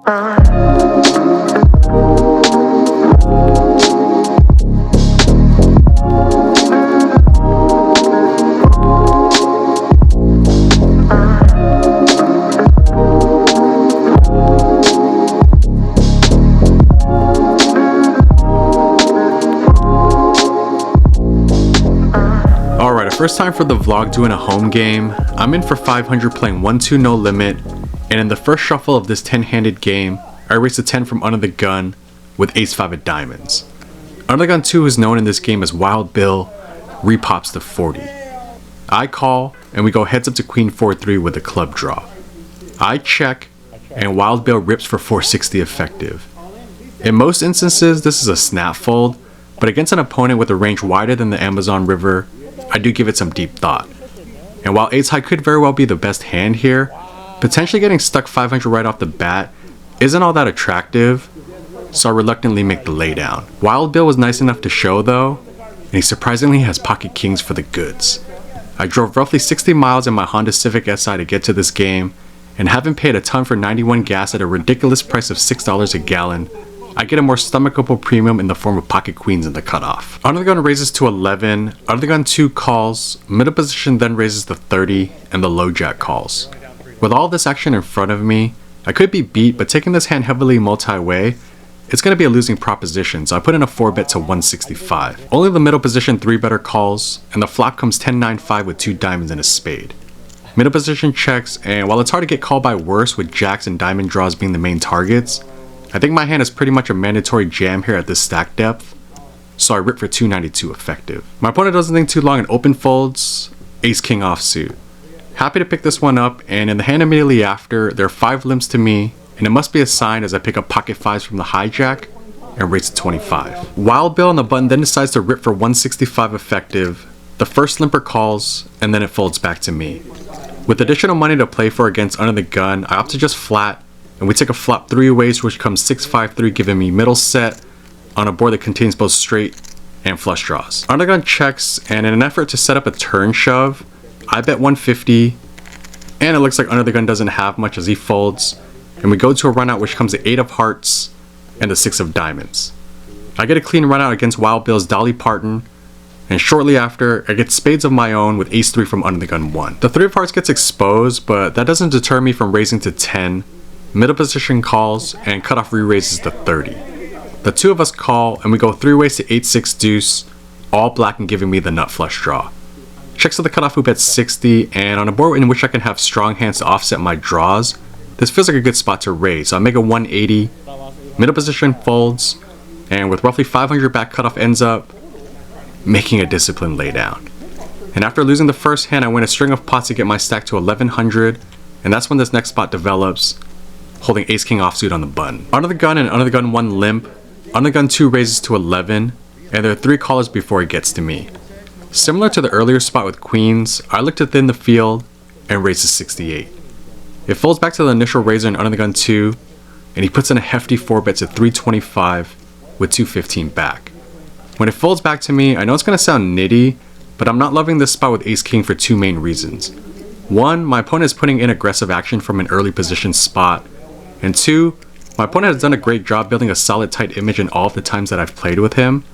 Alright, first time for the vlog doing a home game. I'm in for 500 playing 1-2 no limit, and in the first shuffle of this 10-handed game, I raised a 10 from under the gun with ace-5 of diamonds. Under the gun 2 is known in this game as Wild Bill, repops to 40. I call, and we go heads up to queen 4-3 with a club draw. I check, and Wild Bill rips for 460 effective. In most instances, this is a snap fold, but against an opponent with a range wider than the Amazon River, I do give it some deep thought. And while ace high could very well be the best hand here, potentially getting stuck 500 right off the bat isn't all that attractive, so I reluctantly make the laydown. Wild Bill was nice enough to show though, and he surprisingly has pocket kings for the goods. I drove roughly 60 miles in my Honda Civic Si to get to this game, and having paid a ton for 91 gas at a ridiculous price of $6 a gallon, I get a more stomachable premium in the form of pocket queens in the cutoff. Under the gun raises to 11, under the gun 2 calls, middle position then raises to 30, and the low jack calls. With all this action in front of me, I could be beat, but taking this hand heavily multi-way, it's going to be a losing proposition, so I put in a 4-bet to 165. Only the middle position 3-better calls, and the flop comes 10-9-5 with 2 diamonds and a spade. Middle position checks, and while it's hard to get called by worse with jacks and diamond draws being the main targets, I think my hand is pretty much a mandatory jam here at this stack depth, so I rip for 292 effective. My opponent doesn't think too long and open folds, ace king offsuit. Happy to pick this one up, and in the hand immediately after, there are 5 limps to me, and it must be a sign as I pick up pocket 5s from the hijack and raise to 25. Wild Bill on the button then decides to rip for 165 effective, the first limper calls, and then it folds back to me. With additional money to play for against under the gun, I opt to just flat, and we take a flop 3 ways, which comes 6-5-3, giving me middle set on a board that contains both straight and flush draws. Under the gun checks, and in an effort to set up a turn shove, I bet 150, and it looks like under the gun doesn't have much as he folds, and we go to a run out which comes the 8 of hearts and the 6 of diamonds. I get a clean run out against Wild Bill's Dolly Parton, and shortly after, I get spades of my own with ace 3 from under the gun 1. The 3 of hearts gets exposed, but that doesn't deter me from raising to 10. Middle position calls, and cutoff re-raises to 30. The 2 of us call, and we go 3 ways to 8-6 deuce, all black and giving me the nut flush draw. Checks to the cutoff who bets 60, and on a board in which I can have strong hands to offset my draws, this feels like a good spot to raise, so I make a 180, middle position folds, and with roughly 500 back, cutoff ends up making a disciplined laydown. And after losing the first hand, I win a string of pots to get my stack to 1100, and that's when this next spot develops, holding ace king offsuit on the button. Under the gun and under the gun 1 limp, under the gun 2 raises to 11, and there are 3 callers before it gets to me. Similar to the earlier spot with queens, I look to thin the field and raise to 68. It folds back to the initial raiser and under the gun 2, and he puts in a hefty 4-bet to 325 with 215 back. When it folds back to me, I know it's going to sound nitty, but I'm not loving this spot with ace king for 2 main reasons. 1, my opponent is putting in aggressive action from an early position spot, and 2, my opponent has done a great job building a solid tight image in all of the times that I've played with him,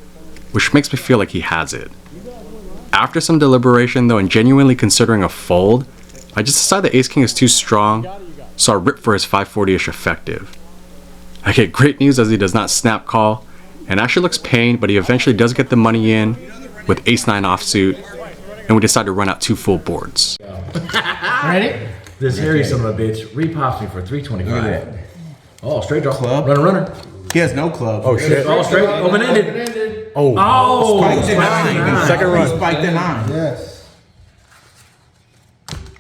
which makes me feel like he has it. After some deliberation though and genuinely considering a fold, I just decide that ace king is too strong, so I rip for his 540-ish effective. I get great news as he does not snap call, and actually looks pained, but he eventually does get the money in with ace 9 offsuit, and we decide to run out 2 full boards. Ready? This Harry son of a bitch repops me for 325. Oh, straight draw. Club. Runner. He has no club. Oh shit. Oh, straight. Open-ended. Oh. Spiked at 9. Second run. He spiked at 9. Yes.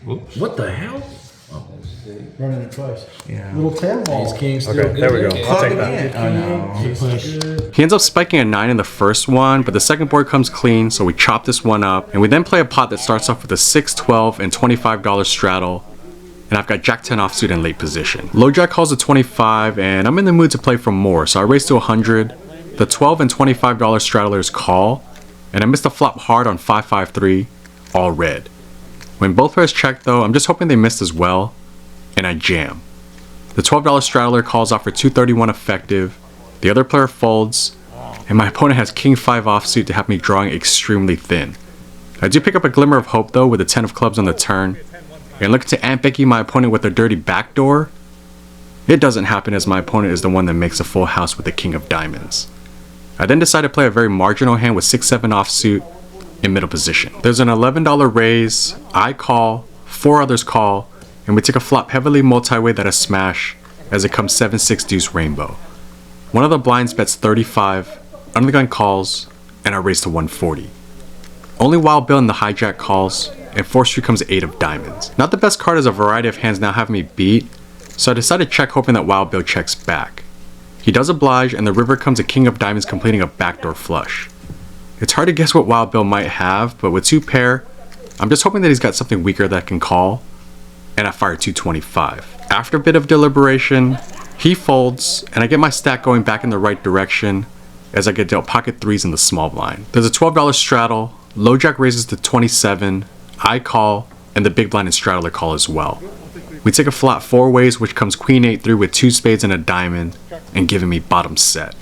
Whoops. What the hell? Running it twice. Yeah. Little 10 ball. Ace king still. Okay, there we go. I'll take Plug that. it in. Oh no. He ends up spiking a 9 in the first one, but the second board comes clean, so we chop this one up, and we then play a pot that starts off with a 6, 12, and $25 straddle, and I've got jack 10 offsuit in late position. Low jack calls a 25, and I'm in the mood to play for more, so I raise to 100. The 12 and $25 straddlers call, and I missed a flop hard on 5-5-3, all red. When both pairs check though, I'm just hoping they missed as well, and I jam. The $12 straddler calls off for 231 effective, the other player folds, and my opponent has king 5 offsuit to have me drawing extremely thin. I do pick up a glimmer of hope though with a 10 of clubs on the turn, and looking to Aunt Becky my opponent with a dirty backdoor. It doesn't happen as my opponent is the one that makes a full house with the king of diamonds. I then decide to play a very marginal hand with 6-7 offsuit in middle position. There's an $11 raise, I call, 4 others call, and we take a flop heavily multi-way that I smash as it comes 7-6 deuce rainbow. One of the blinds bets 35, under the gun calls, and I raise to 140. Only Wild Bill in the hijack calls, and 4th street comes 8 of diamonds. Not the best card as a variety of hands now have me beat, so I decide to check hoping that Wild Bill checks back. He does oblige, and the river comes a king of diamonds completing a backdoor flush. It's hard to guess what Wild Bill might have, but with 2 pair, I'm just hoping that he's got something weaker that can call, and I fire 225. After a bit of deliberation, he folds, and I get my stack going back in the right direction as I get dealt pocket 3s in the small blind. There's a $12 straddle, low jack raises to 27, I call, and the big blind and straddler call as well. We take a flop 4 ways, which comes queen 8 through with 2 spades and a diamond, and giving me bottom set.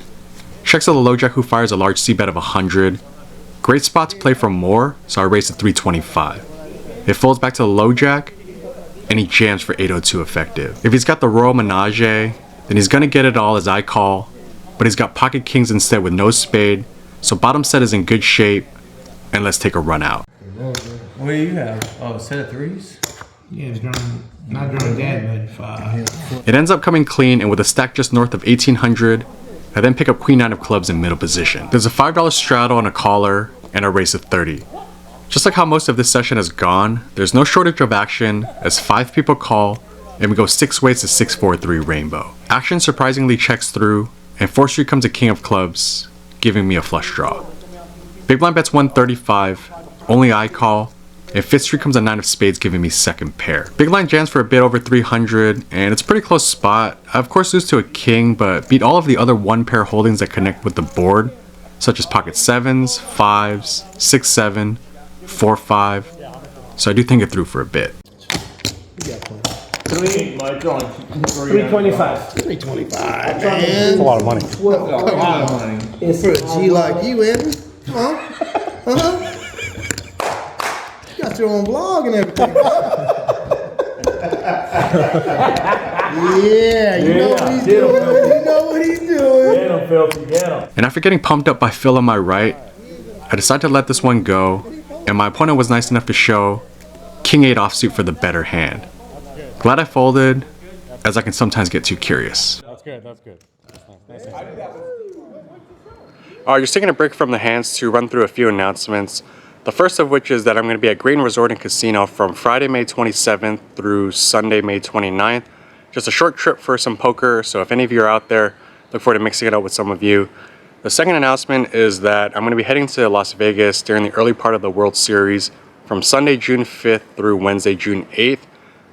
Checks to the low jack who fires a large c bet of 100. Great spot to play for more, so I raise to 325. It folds back to the low jack, and he jams for 802 effective. If he's got the Royal Menage, then he's gonna get it all as I call, but he's got pocket kings instead with no spade, so bottom set is in good shape, and let's take a run out. What do you have? Oh, a set of 3s? Yeah, it's drawing, not drawing that, but 5. It ends up coming clean, and with a stack just north of 1800, I then pick up queen 9 of clubs in middle position. There's a $5 straddle and a caller, and a raise to 30. Just like how most of this session has gone, there's no shortage of action as 5 people call, and we go 6 ways to 6-4-3 rainbow. Action surprisingly checks through, and 4th street comes a king of clubs, giving me a flush draw. Big blind bets 135, only I call, and 5th street comes a 9 of spades, giving me second pair. Big blind jams for a bit over 300, and it's a pretty close spot. I of course lose to a king, but beat all of the other 1 pair holdings that connect with the board, such as pocket 7s, 5s, 6-7, 4-5, so I do think it through for a bit. 325. 325, man. That's a lot of money. Well, a lot of money. For a G like you, Andrew. Huh? You got your own blog and everything. Yeah, you know what he's doing. You know what he's doing. Get him, Filthy, get him. And after getting pumped up by Phil on my right, I decided to let this one go, and my opponent was nice enough to show king 8 offsuit for the better hand. Glad I folded, as I can sometimes get too curious. That's good, that's good. Alright, just taking a break from the hands to run through a few announcements. The first of which is that I'm going to be at Graton Resort and Casino from Friday, May 27th through Sunday, May 29th. Just a short trip for some poker, so if any of you are out there, look forward to mixing it up with some of you. The second announcement is that I'm going to be heading to Las Vegas during the early part of the World Series from Sunday, June 5th through Wednesday, June 8th.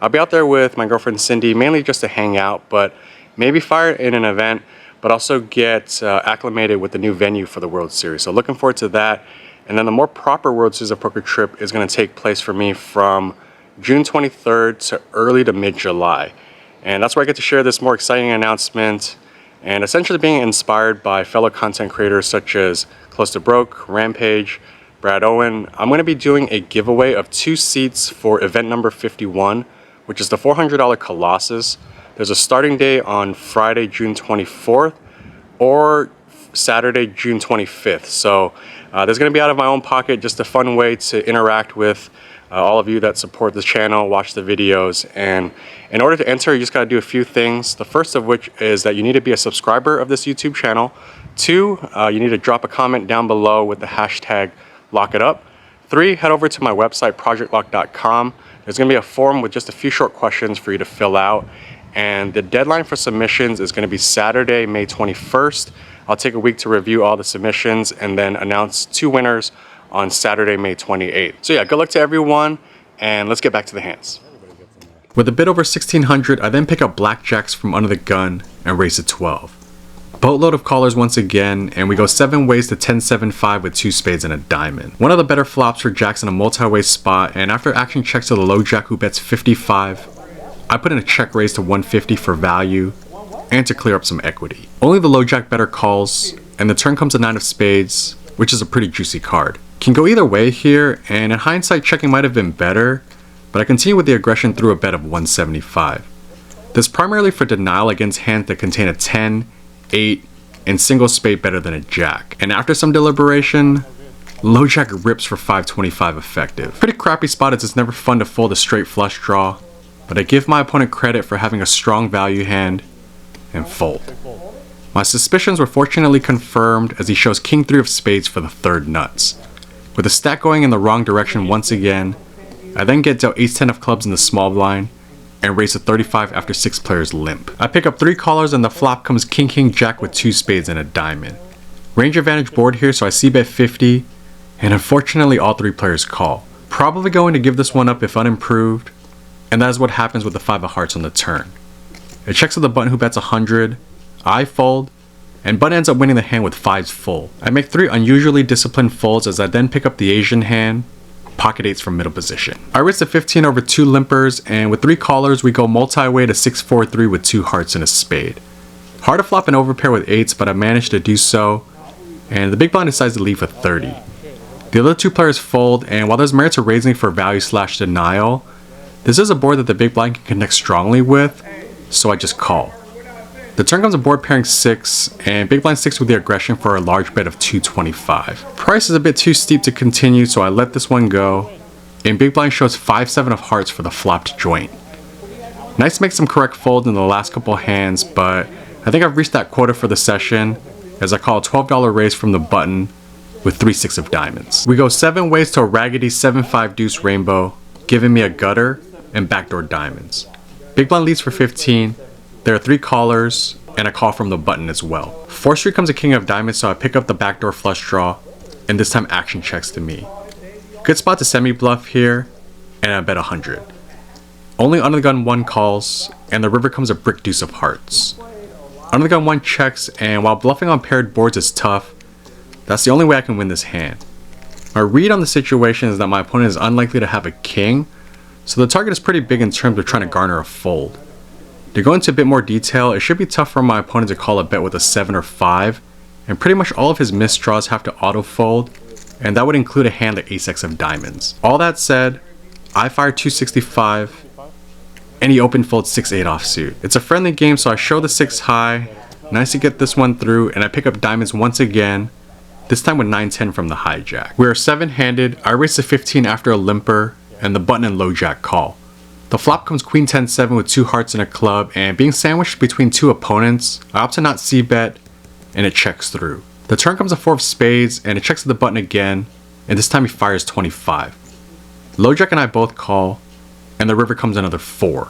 I'll be out there with my girlfriend Cindy, mainly just to hang out, but maybe fire in an event, but also get acclimated with the new venue for the World Series. So looking forward to that. And then the more proper World Series of Poker trip is going to take place for me from June 23rd to early to mid-July. And that's where I get to share this more exciting announcement and essentially being inspired by fellow content creators such as Close to Broke, Rampage, Brad Owen. I'm going to be doing a giveaway of 2 seats for event number 51, which is the $400 Colossus. There's a starting day on Friday, June 24th or Saturday, June 25th. So there's going to be out of my own pocket, just a fun way to interact with all of you that support this channel, watch the videos. And in order to enter, you just got to do a few things. The first of which is that you need to be a subscriber of this YouTube channel. 2, you need to drop a comment down below with the hashtag LockItUp. 3, head over to my website, projectlock.com. There's going to be a form with just a few short questions for you to fill out. And the deadline for submissions is going to be Saturday, May 21st. I'll take a week to review all the submissions and then announce 2 winners on Saturday, May 28th. So yeah, good luck to everyone, and let's get back to the hands. With a bit over 1600, I then pick up blackjacks from under the gun and raise to 12. Boatload of callers once again, and we go 7 ways to 10-7-5 with 2 spades and a diamond. One of the better flops for jacks in a multi-way spot, and after action checks to the low jack who bets 55, I put in a check raise to 150 for value and to clear up some equity. Only the low jack better calls, and the turn comes a 9 of spades, which is a pretty juicy card. Can go either way here, and in hindsight checking might have been better, but I continue with the aggression through a bet of 175. This primarily for denial against hands that contain a 10, 8, and single spade better than a jack. And after some deliberation, low jack rips for 525 effective. Pretty crappy spot as it's never fun to fold a straight flush draw, but I give my opponent credit for having a strong value hand and fold. My suspicions were fortunately confirmed as he shows king 3 of spades for the third nuts. With the stack going in the wrong direction once again, I then get dealt ace 10 of clubs in the small blind and raise to 35 after 6 players limp. I pick up 3 callers and the flop comes king king jack with 2 spades and a diamond. Range advantage board here, so I c-bet 50, and unfortunately all 3 players call. Probably going to give this one up if unimproved, and that is what happens with the 5 of hearts on the turn. It checks with the button who bets 100, I fold, and button ends up winning the hand with 5s full. I make 3 unusually disciplined folds as I then pick up the Asian hand, pocket 8s from middle position. I raise to 15 over 2 limpers, and with 3 callers we go multi-way to 6-4-3 with 2 hearts and a spade. Hard to flop an overpair with 8s, but I managed to do so, and the big blind decides to leave with 30. The other 2 players fold, and while there's merit to raising for value / denial, this is a board that the big blind can connect strongly with, so I just call. The turn comes a board pairing 6, and big blind sticks with the aggression for a large bet of 225. Price is a bit too steep to continue, so I let this one go, and big blind shows 5-7 of hearts for the flopped joint. Nice to make some correct folds in the last couple hands, but I think I've reached that quota for the session, as I call a $12 raise from the button with 3-6 of diamonds. We go 7 ways to a raggedy 7-5 deuce rainbow, giving me a gutter and backdoor diamonds. Big blind leads for 15. There are 3 callers, and a call from the button as well. 4th street comes a king of diamonds, so I pick up the backdoor flush draw, and this time action checks to me. Good spot to semi-bluff here, and I bet 100. Only under the gun 1 calls, and the river comes a brick deuce of hearts. Under the gun 1 checks, and while bluffing on paired boards is tough, that's the only way I can win this hand. My read on the situation is that my opponent is unlikely to have a king, so the target is pretty big in terms of trying to garner a fold. To go into a bit more detail, it should be tough for my opponent to call a bet with a 7 or 5, and pretty much all of his missed draws have to auto-fold, and that would include a hand like ace-x of diamonds. All that said, I fire 265, and he open folds 6-8 offsuit. It's a friendly game, so I show the 6 high, nice to get this one through, and I pick up diamonds once again, this time with 9-10 from the hijack. We are 7-handed, I raise to 15 after a limper, and the button and low jack call. The flop comes queen 10-7 with 2 hearts and a club, and being sandwiched between 2 opponents, I opt to not c-bet, and it checks through. The turn comes a 4 of spades, and it checks to the button again, and this time he fires 25. Low jack and I both call, and the river comes another 4.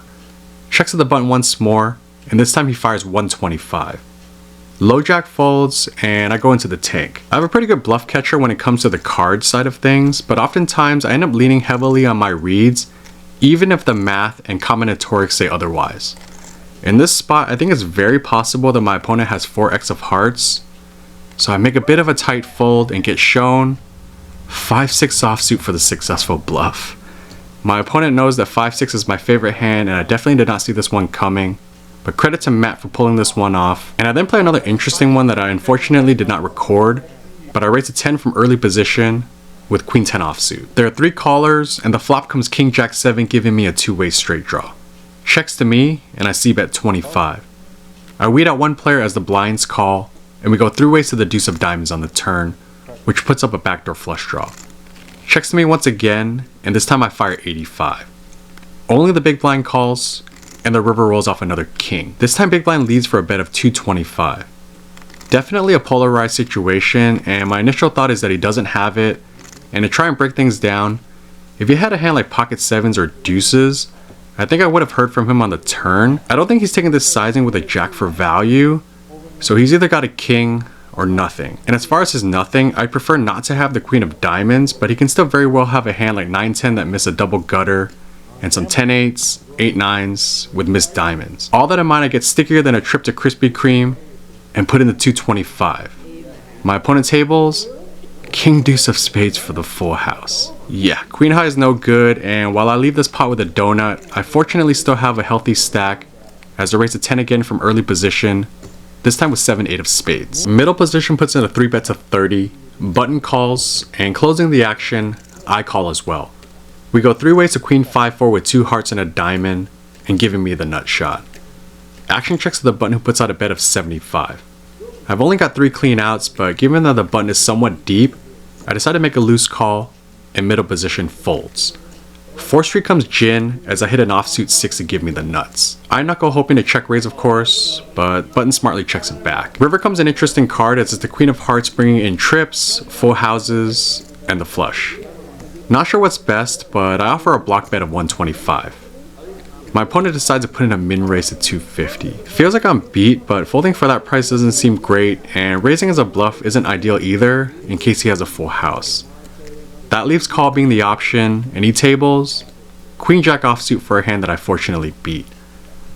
Checks to the button once more, and this time he fires 125. Low jack folds, and I go into the tank. I have a pretty good bluff catcher when it comes to the card side of things, but oftentimes I end up leaning heavily on my reads, even if the math and combinatorics say otherwise. In this spot, I think it's very possible that my opponent has 4x of hearts, so I make a bit of a tight fold and get shown 5-6 offsuit for the successful bluff. My opponent knows that 5-6 is my favorite hand, and I definitely did not see this one coming, but credit to Matt for pulling this one off. And I then play another interesting one that I unfortunately did not record, but I raise a 10 from early position with queen 10 offsuit. There are 3 callers, and the flop comes king jack 7, giving me a 2-way straight draw. Checks to me, and I c-bet 25. I weed out 1 player as the blinds call, and we go 3 ways to the deuce of diamonds on the turn, which puts up a backdoor flush draw. Checks to me once again, and this time I fire 85. Only the big blind calls, and the river rolls off another king. This time big blind leads for a bet of 225. Definitely a polarized situation, and my initial thought is that he doesn't have it, and to try and break things down, if he had a hand like pocket 7s or deuces, I think I would have heard from him on the turn. I don't think he's taking this sizing with a jack for value, so he's either got a king or nothing. And as far as his nothing, I prefer not to have the queen of diamonds, but he can still very well have a hand like 9-10 that miss a double gutter, and some 10-8s, 8-9s with missed diamonds. All that in mind, I get stickier than a trip to Krispy Kreme and put in the 225. My opponent tables, King deuce of spades for the full house. Yeah, queen high is no good, and while I leave this pot with a donut, I fortunately still have a healthy stack as I raise a 10 again from early position, this time with 7-8 of spades. Middle position puts in a 3-bet to 30, button calls, and closing the action, I call as well. We go 3 ways to queen 5-4 with 2 hearts and a diamond, and giving me the nut shot. Action checks to the button who puts out a bet of 75. I've only got 3 clean outs, but given that the button is somewhat deep, I decide to make a loose call, and middle position folds. 4th street comes gin as I hit an offsuit 6 to give me the nuts. I knuckle hoping to check raise of course, but button smartly checks it back. River comes an interesting card as it's the queen of hearts bringing in trips, full houses, and the flush. Not sure what's best, but I offer a block bet of 125. My opponent decides to put in a min raise at 250. Feels like I'm beat, but folding for that price doesn't seem great, and raising as a bluff isn't ideal either, in case he has a full house. That leaves call being the option, and he tables queen jack offsuit for a hand that I fortunately beat.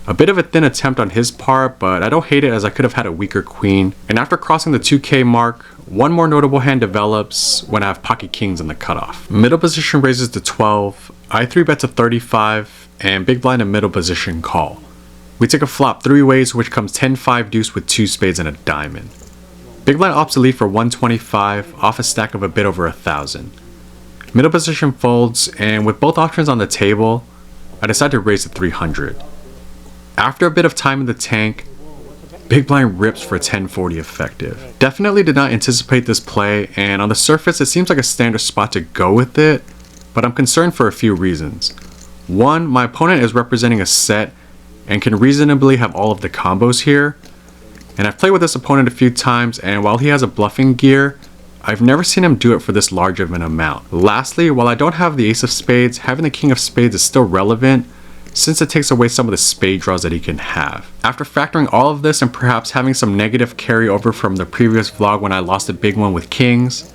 A bit of a thin attempt on his part, but I don't hate it as I could have had a weaker queen, and after crossing the 2k mark, one more notable hand develops when I have pocket kings in the cutoff. Middle position raises to 12, I 3-bet to 35, and big blind in middle position call. We take a flop 3 ways, which comes 10-5 deuce with 2 spades and a diamond. Big blind opts to lead for 125 off a stack of a bit over 1,000. Middle position folds, and with both options on the table, I decide to raise to 300. After a bit of time in the tank, big blind rips for 1040 effective. Definitely did not anticipate this play, and on the surface it seems like a standard spot to go with it, but I'm concerned for a few reasons. One, my opponent is representing a set and can reasonably have all of the combos here, and I've played with this opponent a few times, and while he has a bluffing gear, I've never seen him do it for this large of an amount. Lastly, while I don't have the ace of spades, having the king of spades is still relevant since it takes away some of the spade draws that he can have. After factoring all of this and perhaps having some negative carryover from the previous vlog when I lost a big one with kings,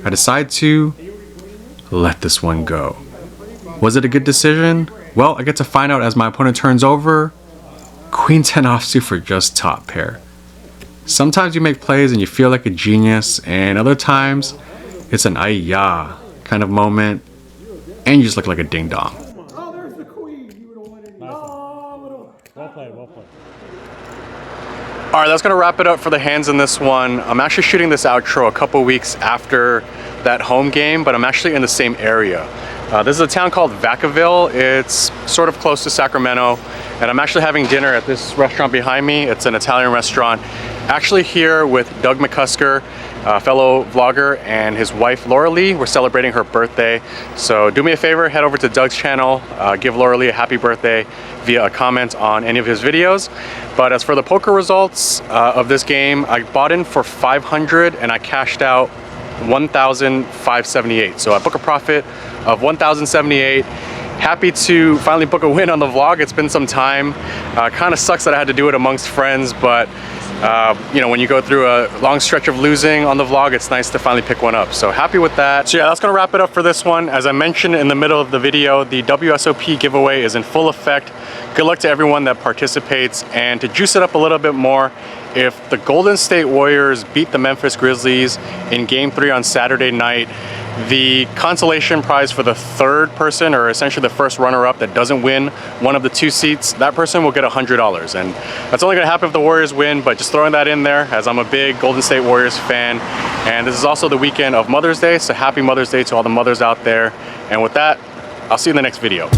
I decide to let this one go. Was it a good decision? Well, I get to find out as my opponent turns over. Queen 10 offsuit for just top pair. Sometimes you make plays and you feel like a genius, and other times it's an ay-ya kind of moment, and you just look like a ding-dong. Oh, there's the queen. You would have wanted me. Oh, Well played, well played. Alright, that's going to wrap it up for the hands in this one. I'm actually shooting this outro a couple weeks after that home game, but I'm actually in the same area. This is a town called Vacaville. It's sort of close to Sacramento, and I'm actually having dinner at this restaurant behind me. It's an Italian restaurant. Actually here with Doug McCusker, a fellow vlogger, and his wife Laura Lee. We're celebrating her birthday. So do me a favor, head over to Doug's channel, give Laura Lee a happy birthday via a comment on any of his videos. But as for the poker results of this game, I bought in for 500 and I cashed out 1,578. So I book a profit of 1,078. Happy to finally book a win on the vlog. It's been some time. Kind of sucks that I had to do it amongst friends, but you know, when you go through a long stretch of losing on the vlog, it's nice to finally pick one up. So happy with that. So yeah, that's gonna wrap it up for this one. As I mentioned in the middle of the video, the WSOP giveaway is in full effect. Good luck to everyone that participates, and to juice it up a little bit more, if the Golden State Warriors beat the Memphis Grizzlies in Game 3 on Saturday night, the consolation prize for the third person, or essentially the first runner-up that doesn't win one of the 2 seats, that person will get $100. And that's only gonna happen if the Warriors win, but just throwing that in there as I'm a big Golden State Warriors fan. And this is also the weekend of Mother's Day, so happy Mother's Day to all the mothers out there. And with that, I'll see you in the next video.